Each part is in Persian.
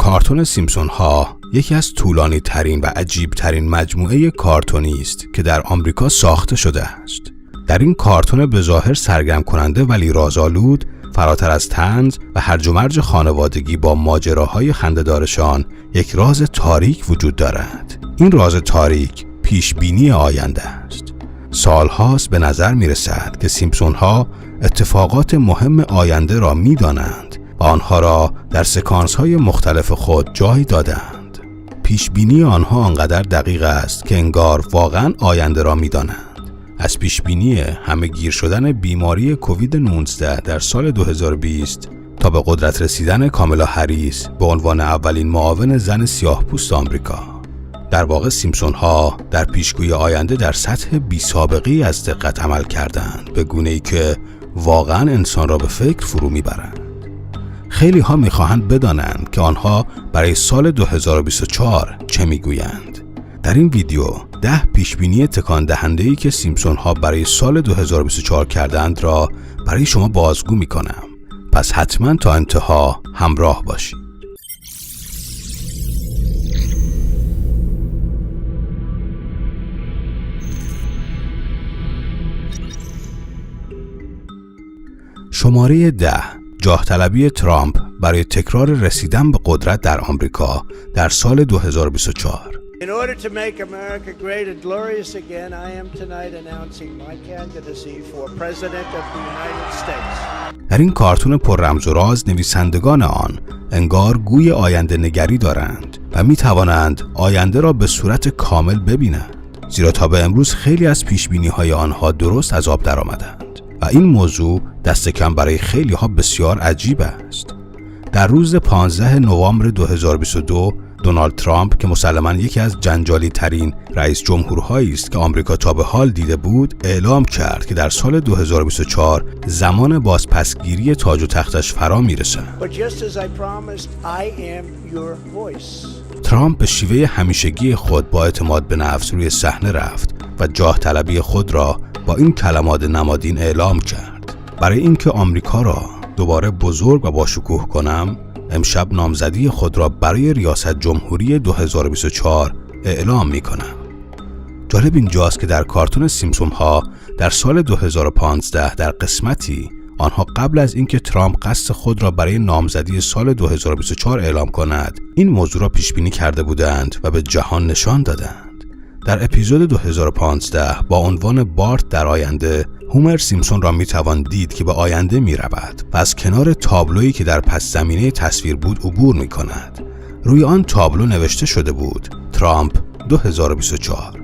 کارتون سیمپسون ها یکی از طولانی ترین و عجیب ترین مجموعه کارتونی است که در آمریکا ساخته شده است. در این کارتون به ظاهر سرگرم کننده ولی رازآلود، فراتر از طنز و هرج و مرج خانوادگی با ماجراهای خنده‌دارشان، یک راز تاریک وجود دارد. این راز تاریک پیشبینی آینده است. سالهاست به نظر می رسد که سیمپسون ها اتفاقات مهم آینده را می دانند و آنها را در سکانس های مختلف خود جای دادند. پیشبینی آنها آنقدر دقیق است که انگار واقعا آینده را می دانند. از پیشبینی همه گیر شدن بیماری کووید 19 در سال 2020 تا به قدرت رسیدن کامالا هریس به عنوان اولین معاون زن سیاه‌پوست آمریکا. در واقع سیمپسون ها در پیشگویی آینده در سطح بی‌سابقه‌ای از دقت عمل کردند، به گونه‌ای که واقعا انسان را به فکر فرو میبرند. خیلی ها میخواهند بدانند که آنها برای سال 2024 چه میگویند. در این ویدیو 10 پیشبینی تکان دهنده‌ای که سیمپسون ها برای سال 2024 کردند را برای شما بازگو میکنم. پس حتما تا انتها همراه باشید. شماره 10. جاه طلبی ترامپ برای تکرار رسیدن به قدرت در آمریکا در سال 2024. In order to make America great and glorious again, I am tonight announcing my candidacy for President of the United States. در این کارتون پر رمز و راز نویسندگان آن انگار گوی آینده نگری دارند و می توانند آینده را به صورت کامل ببینند، زیرا تا به امروز خیلی از پیشبینی های آنها درست از آب درآمدند و این موضوع دست کم برای خیلی ها بسیار عجیب است. در روز 15 نوامبر 2022 دونالد ترامپ که مسلماً یکی از جنجالی ترین رئیس جمهورهایی است که آمریکا تا به حال دیده بود، اعلام کرد که در سال 2024 زمان بازپسگیری تاج و تختش فرا میرسد. ترامپ به شیوه همیشگی خود با اعتماد به نفس روی صحنه رفت و جاه طلبی خود را با این کلمات نمادین اعلام کرد: برای اینکه آمریکا را دوباره بزرگ و با شکوه کنم، امشب نامزدی خود را برای ریاست جمهوری 2024 اعلام می کنم. جالب اینجاست که در کارتون سیمپسون ها در سال 2015 در قسمتی آنها قبل از اینکه ترامپ قصد خود را برای نامزدی سال 2024 اعلام کند، این موضوع را پیش بینی کرده بودند و به جهان نشان دادند. در اپیزود 2015 با عنوان بارت در آینده، هومر سیمپسون را میتوان دید که به آینده میرود و از کنار تابلویی که در پس زمینه تصویر بود عبور میکند. روی آن تابلو نوشته شده بود: ترامپ 2024.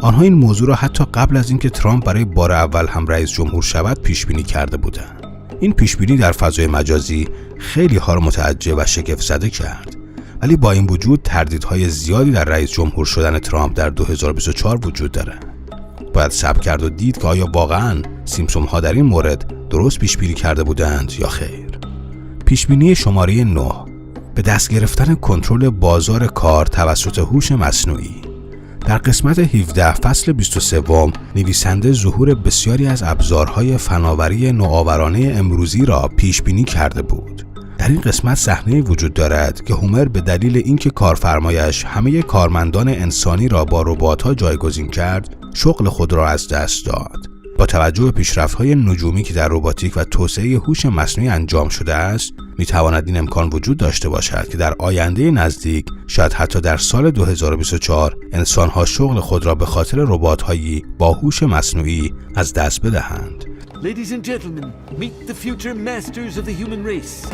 آنها این موضوع را حتی قبل از اینکه ترامپ برای بار اول هم رئیس جمهور شود پیش بینی کرده بودند. این پیش بینی در فضای مجازی خیلی ها را متعجب و شگفت زده کرد. ولی با این وجود تردیدهای زیادی در رئیس جمهور شدن ترامپ در 2024 وجود دارد. باید صبر کرد و دید که آیا واقعاً سیمپسون ها در این مورد درست پیش بینی کرده بودند یا خیر. پیش بینی شماره 9: به دست گرفتن کنترل بازار کار توسط هوش مصنوعی. در قسمت 17 فصل 23 نویسنده ظهور بسیاری از ابزارهای فناوری نوآورانه امروزی را پیش بینی کرده بود. در این قسمت صحنه‌ای وجود دارد که هومر به دلیل اینکه کارفرمایش همه کارمندان انسانی را با ربات‌ها جایگزین کرد، شغل خود را از دست داد. با توجه به پیشرفت‌های نجومی که در رباتیک و توسعه هوش مصنوعی انجام شده است، می‌تواند این امکان وجود داشته باشد که در آینده نزدیک، شاید حتی در سال 2024، انسان‌ها شغل خود را به خاطر ربات‌هایی با هوش مصنوعی از دست بدهند. Ladies and gentlemen, meet the future masters of the human race.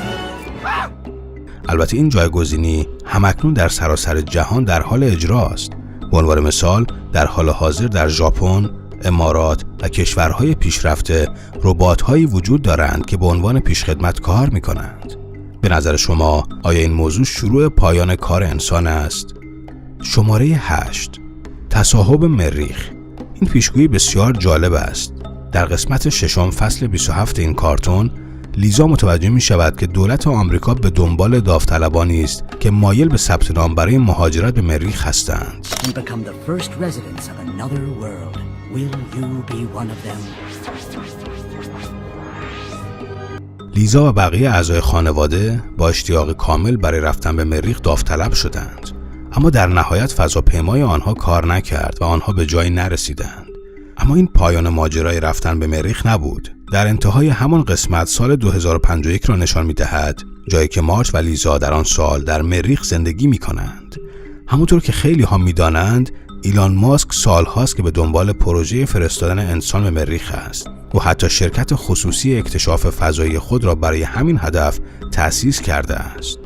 البته این جایگزینی همکنون در سراسر جهان در حال اجراست. به عنوان مثال، در حال حاضر در ژاپن، امارات و کشورهای پیشرفته ربات‌هایی وجود دارند که به عنوان پیشخدمت کار می‌کنند. به نظر شما آیا این موضوع شروع پایان کار انسان است؟ شماره 8: تصاحب مریخ. این پیشگویی بسیار جالب است. در قسمت 6 فصل 27 این کارتون، لیزا متوجه می شود که دولت آمریکا به دنبال داوطلبانی است که مایل به ثبت نام برای مهاجرت به مریخ هستند. لیزا و بقیه اعضای خانواده با اشتیاق کامل برای رفتن به مریخ داوطلب شدند، اما در نهایت فضاپیمای آنها کار نکرد و آنها به جایی نرسیدند. اما این پایان ماجرای رفتن به مریخ نبود. در انتهای همان قسمت سال 2051 را نشان می‌دهد، جایی که مارج و لیزا در آن سال در مریخ زندگی می‌کنند. همونطور که خیلی ها می‌دانند، ایلان ماسک سال‌هاست که به دنبال پروژه فرستادن انسان به مریخ است. او حتی شرکت خصوصی اکتشاف فضایی خود را برای همین هدف تأسیس کرده است.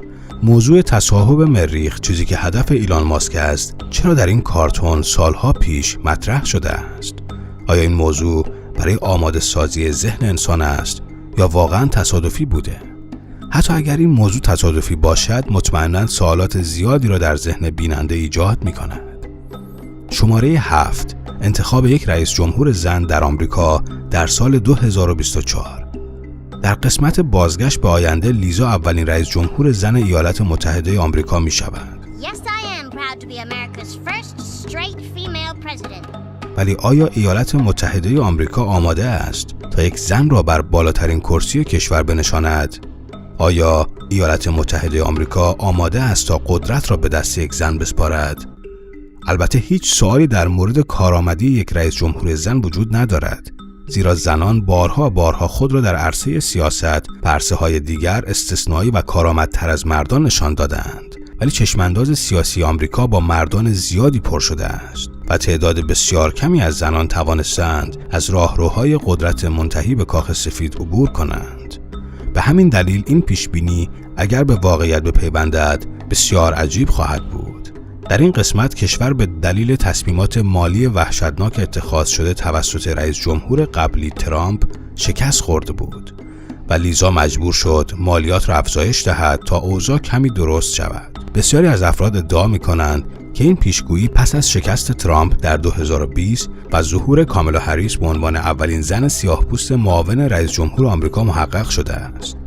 موضوع تصاحب مریخ، چیزی که هدف ایلان ماسک است، چرا در این کارتون سالها پیش مطرح شده است؟ آیا این موضوع برای آماده سازی ذهن انسان است یا واقعا تصادفی بوده؟ حتی اگر این موضوع تصادفی باشد، مطمئناً سوالات زیادی را در ذهن بیننده ایجاد می کند. شماره 7. انتخاب یک رئیس جمهور زن در آمریکا در سال 2024. در قسمت بازگشت به آینده، لیزا اولین رئیس جمهور زن ایالات متحده آمریکا می شود. Yes, I am proud to be America's first straight female president. ولی آیا ایالات متحده آمریکا آماده است تا یک زن را بر بالاترین کرسی کشور بنشاند؟ آیا ایالات متحده آمریکا آماده است تا قدرت را به دست یک زن بسپارد؟ البته هیچ سوالی در مورد کارآمدی یک رئیس جمهور زن وجود ندارد، زیرا زنان بارها خود را در عرصه سیاست به عرصه‌های دیگر استثنایی و کارآمدتر از مردان نشان دادند. ولی چشمانداز سیاسی آمریکا با مردان زیادی پر شده است و تعداد بسیار کمی از زنان توانستند از راهروهای قدرت منتهی به کاخ سفید عبور کنند. به همین دلیل این پیشبینی اگر به واقعیت بپیوندد بسیار عجیب خواهد بود. در این قسمت کشور به دلیل تصمیمات مالی وحشتناک اتخاذ شده توسط رئیس جمهور قبلی ترامپ شکست خورده بود و لیزا مجبور شد مالیات را افزایش دهد تا اوضاع کمی درست شود. بسیاری از افراد ادعا می‌کنند که این پیشگویی پس از شکست ترامپ در 2020 و ظهور کامالا هریس به عنوان اولین زن سیاه‌پوست معاون رئیس جمهور آمریکا محقق شده است.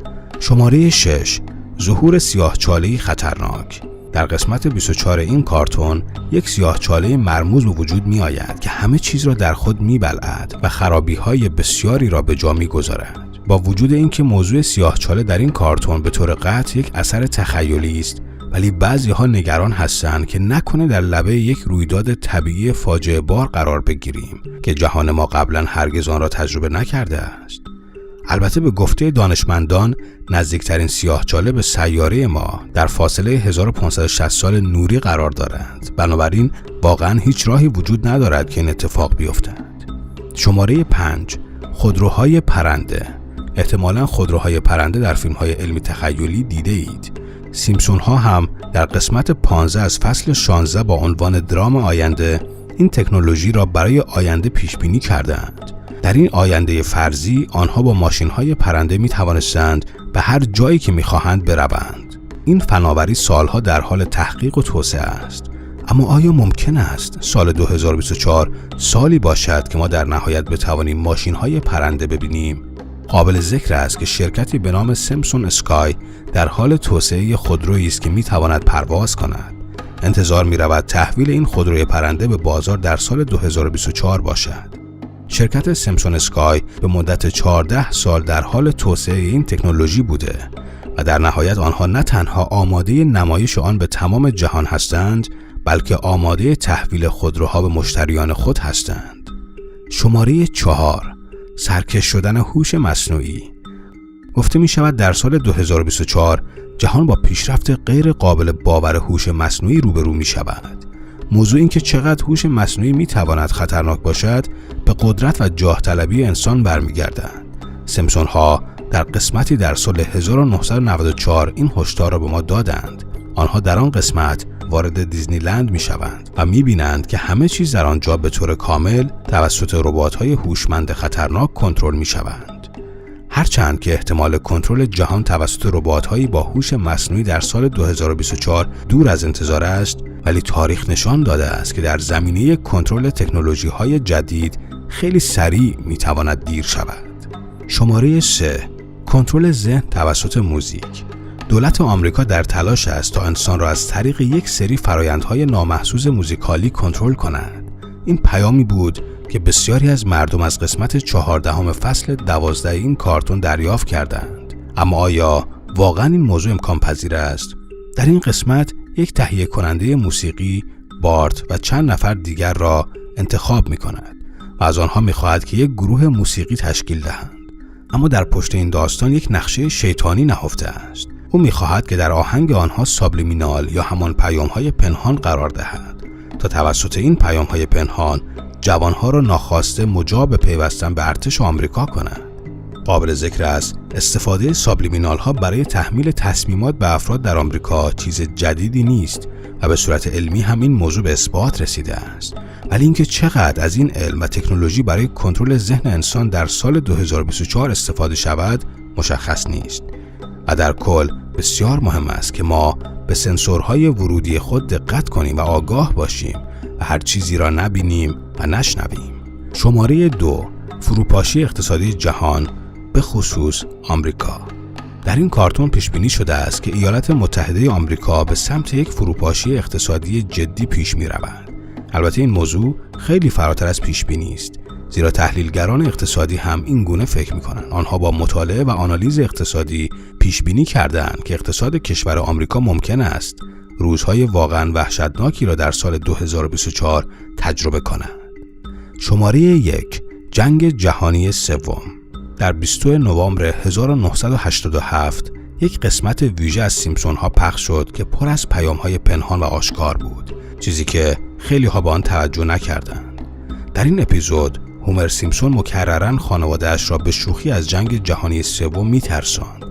شماره 6. ظهور سیاه‌چاله‌ای خطرناک. در قسمت 24 این کارتون یک سیاه‌چاله مرموز به وجود می آید که همه چیز را در خود می بلعد و خرابی‌های بسیاری را به جا می گذارد. با وجود اینکه موضوع سیاه‌چاله در این کارتون به طور قطع یک اثر تخیلی است، ولی بعضی‌ها نگران هستند که نکنه در لبه یک رویداد طبیعی فاجعه بار قرار بگیریم که جهان ما قبلا هرگز آن را تجربه نکرده است. البته به گفته دانشمندان نزدیکترین سیاه‌چاله به سیاره ما در فاصله 1560 سال نوری قرار دارد. بنابراین واقعا هیچ راهی وجود ندارد که این اتفاق بیفتد. شماره 5. خودروهای پرنده. احتمالاً خودروهای پرنده در فیلم‌های علمی تخیلی دیده اید. سیمپسون ها هم در قسمت 15 از فصل 16 با عنوان درام آینده این تکنولوژی را برای آینده پیش بینی کردند. در این آینده فرضی آنها با ماشین‌های پرنده می‌توانستند به هر جایی که می‌خواهند بروند. این فناوری سالها در حال تحقیق و توسعه است. اما آیا ممکن است سال 2024 سالی باشد که ما در نهایت بتوانیم ماشین‌های پرنده ببینیم؟ قابل ذکر است که شرکتی به نام سیمپسون اسکای در حال توسعه خودرویی است که می‌تواند پرواز کند. انتظار می‌رود تحویل این خودروی پرنده به بازار در سال 2024 باشد. شرکت سیمپسون اسکای به مدت 14 سال در حال توسعه این تکنولوژی بوده و در نهایت آنها نه تنها آماده نمایش آن به تمام جهان هستند، بلکه آماده تحویل خودروها به مشتریان خود هستند. شماره 4. سرکش شدن هوش مصنوعی. گفته می شود در سال 2024 جهان با پیشرفت غیر قابل باور هوش مصنوعی روبرو می شود. موضوع این که چقدر هوش مصنوعی می تواند خطرناک باشد به قدرت و جاه طلبی انسان برمیگردند. سیمپسون ها در قسمتی در سال 1994 این هشدار را به ما دادند. آنها در آن قسمت وارد دیزنی لند می شوند و می بینند که همه چیز در آنجا به طور کامل توسط ربات‌های هوشمند خطرناک کنترل می شوند. هرچند که احتمال کنترل جهان توسط ربات‌هایی با هوش مصنوعی در سال 2024 دور از انتظار است، ولی تاریخ نشان داده است که در زمینه کنترل تکنولوژی‌های جدید خیلی سریع می‌تواند دیر شود. شماره 3. کنترل ذهن توسط موزیک. دولت آمریکا در تلاش است تا انسان را از طریق یک سری فرآیندهای نامحسوس موزیکالی کنترل کند. این پیامی بود که بسیاری از مردم از قسمت 14 فصل 12 این کارتون دریافت کردند. اما آیا واقعا این موضوع امکان پذیر است؟ در این قسمت یک تهیه کننده موسیقی بارت و چند نفر دیگر را انتخاب می کند و از آنها می خواهد که یک گروه موسیقی تشکیل دهند. اما در پشت این داستان یک نقشه شیطانی نهفته است. او می خواهد که در آهنگ آنها سابلیمینال یا همان پیام‌های پنهان قرار دهد تا توسط این پیام‌های پنهان جوانها را ناخواسته مجاب به پیوستن به ارتش آمریکا کند. قابل ذکر است استفاده سابلیمینال ها برای تحمیل تصمیمات به افراد در آمریکا چیز جدیدی نیست و به صورت علمی هم این موضوع به اثبات رسیده است. ولی اینکه چقدر از این علم و تکنولوژی برای کنترل ذهن انسان در سال 2024 استفاده شود مشخص نیست. و در کل بسیار مهم است که ما به سنسورهای ورودی خود دقت کنیم و آگاه باشیم و هر چیزی را نبینیم و نشنویم. شماره 2: فروپاشی اقتصادی جهان به خصوص آمریکا. در این کارتون پیش بینی شده است که ایالات متحده آمریکا به سمت یک فروپاشی اقتصادی جدی پیش می روند. البته این موضوع خیلی فراتر از پیش بینی است، زیرا تحلیلگران اقتصادی هم این گونه فکر می کنند. آنها با مطالعه و آنالیز اقتصادی پیش بینی کردند که اقتصاد کشور آمریکا ممکن است روزهای واقعا وحشتناکی را در سال 2024 تجربه کند. شماره 1: جنگ جهانی سوم. در 22 نوامبر 1987 یک قسمت ویژه از سیمپسون ها پخش شد که پر از پیام های پنهان و آشکار بود، چیزی که خیلی ها به آن توجه نکردند. در این اپیزود هومر سیمپسون مکرراً خانواده‌اش را به شوخی از جنگ جهانی سوم می‌ترساند.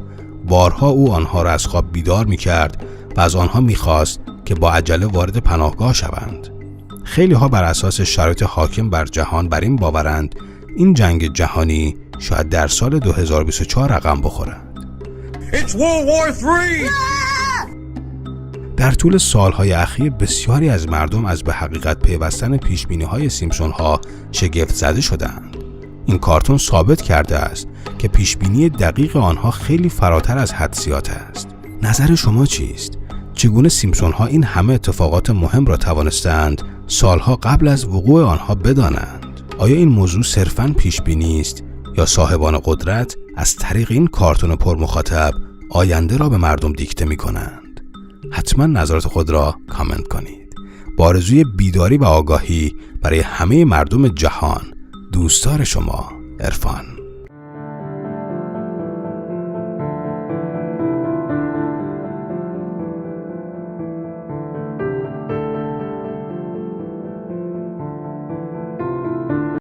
بارها او آنها را از خواب بیدار می‌کرد و از آنها می‌خواست که با عجله وارد پناهگاه شوند. خیلی ها بر اساس شرایط حاکم بر جهان بر این باورند این جنگ جهانی شاید در سال 2024 رقم بخورد. It's World War III! در طول سالهای اخیر بسیاری از مردم از به حقیقت پیوستن پیشبینی‌های سیمپسون ها شگفت زده شدند. این کارتون ثابت کرده است که پیشبینی دقیق آنها خیلی فراتر از حدسیات است. نظر شما چیست؟ چگونه سیمپسون ها این همه اتفاقات مهم را توانستند سالها قبل از وقوع آنها بدانند؟ آیا این موضوع صرفاً پیشبینی است یا صاحبان قدرت از طریق این کارتون پرمخاطب آینده را به مردم دیکته می‌کنند؟ حتما نظرات خود را کامنت کنید. با آرزوی بیداری و آگاهی برای همه مردم جهان، دوستدار شما عرفان.